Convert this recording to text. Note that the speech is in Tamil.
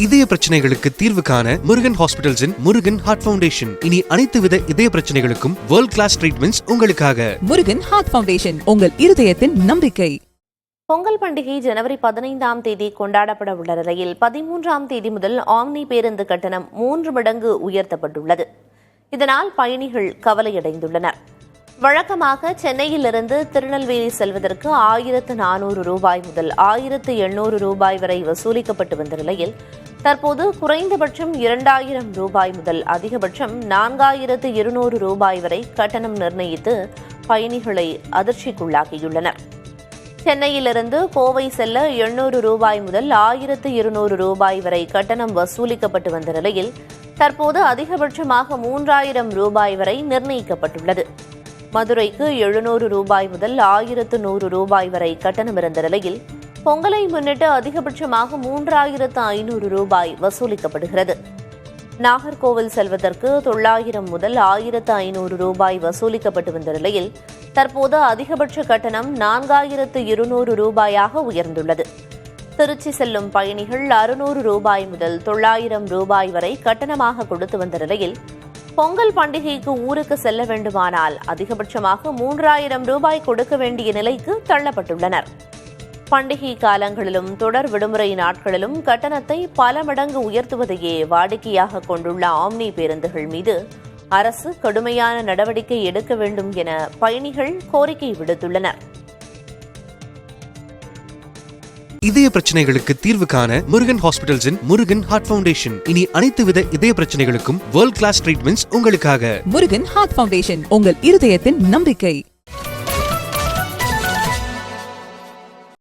இதய பிரச்சனைகளுக்கு தீர்வு காண முருகன் ஹாஸ்பிடல்ஸின் முருகன் ஹார்ட் ஃபவுண்டேஷன். இனி அனைத்து வித இதய பிரச்சனைகளுக்கும் வேர்ல்ட் கிளாஸ் ட்ரீட்மெண்ட்ஸ் உங்களுக்காக. முருகன் ஹார்ட் ஃபவுண்டேஷன், உங்கள் இருதயத்தின் நம்பிக்கை. பொங்கல் பண்டிகை ஜனவரி 15ஆம் தேதி கொண்டாடப்பட உள்ள நிலையில் 13ஆம் தேதி முதல் ஆம்னி பேருந்து கட்டணம் 3 மடங்கு உயர்த்தப்பட்டுள்ளது. இதனால் பயணிகள் கவலையடைந்துள்ளனர். வழக்கமாக சென்னையிலிருந்து திருநெல்வேலி செல்வதற்கு 1400 ரூபாய் முதல் 1800 ரூபாய் வரை வசூலிக்கப்பட்டு வந்த நிலையில் தற்போது குறைந்தபட்சம் 2000 ரூபாய் முதல் அதிகபட்சம் 4200 ரூபாய் வரை கட்டணம் நிர்ணயித்து பயணிகளை அதிர்ச்சிக்குள்ளாக்கியுள்ளனர். சென்னையிலிருந்து கோவை செல்ல 800 ரூபாய் முதல் 1200 ரூபாய் வரை கட்டணம் வசூலிக்கப்பட்டு வந்த நிலையில் தற்போது அதிகபட்சமாக 3000 ரூபாய் வரை நிர்ணயிக்கப்பட்டுள்ளது. மதுரைக்கு 700 ரூபாய் முதல் 1100 ரூபாய் வரை கட்டணம் இருந்த நிலையில் பொங்கலை முன்னிட்டு அதிகபட்சமாக 3500 ரூபாய் வசூலிக்கப்படுகிறது. நாகர்கோவில் செல்வதற்கு 900 முதல் 1500 ரூபாய் வசூலிக்கப்பட்டு வந்த நிலையில் தற்போது அதிகபட்ச கட்டணம் 4200 ரூபாயாக உயர்ந்துள்ளது. திருச்சி செல்லும் பயணிகள் 600 ரூபாய் முதல் 900 ரூபாய் வரை கட்டணமாக கொடுத்து வந்த நிலையில் பொங்கல் பண்டிகைக்கு ஊருக்கு செல்ல வேண்டுமானால் அதிகபட்சமாக 3000 ரூபாய் கொடுக்க வேண்டிய நிலைக்கு தள்ளப்பட்டுள்ளனர். பண்டிகை காலங்களிலும் தொடர் விடுமுறை நாட்களிலும் கட்டணத்தை பல மடங்கு உயர்த்துவதையே வாடிக்கையாக கொண்டுள்ள ஆம்னி பேருந்துகள் மீது அரசு கடுமையான நடவடிக்கை எடுக்க வேண்டும் என பயணிகள் கோரிக்கை விடுத்துள்ளனர். இதய பிரச்சனைகளுக்கு தீர்வு காண முருகன் ஹாஸ்பிடல்ஸின் முருகன் ஹார்ட் ஃபவுண்டேஷன். இனி அனைத்து வித இதய பிரச்சனைகளுக்கும் வேர்ல்ட் கிளாஸ் ட்ரீட்மெண்ட்ஸ் உங்களுக்காக. முருகன் ஹார்ட் ஃபவுண்டேஷன், உங்கள் இருதயத்தின் நம்பிக்கை.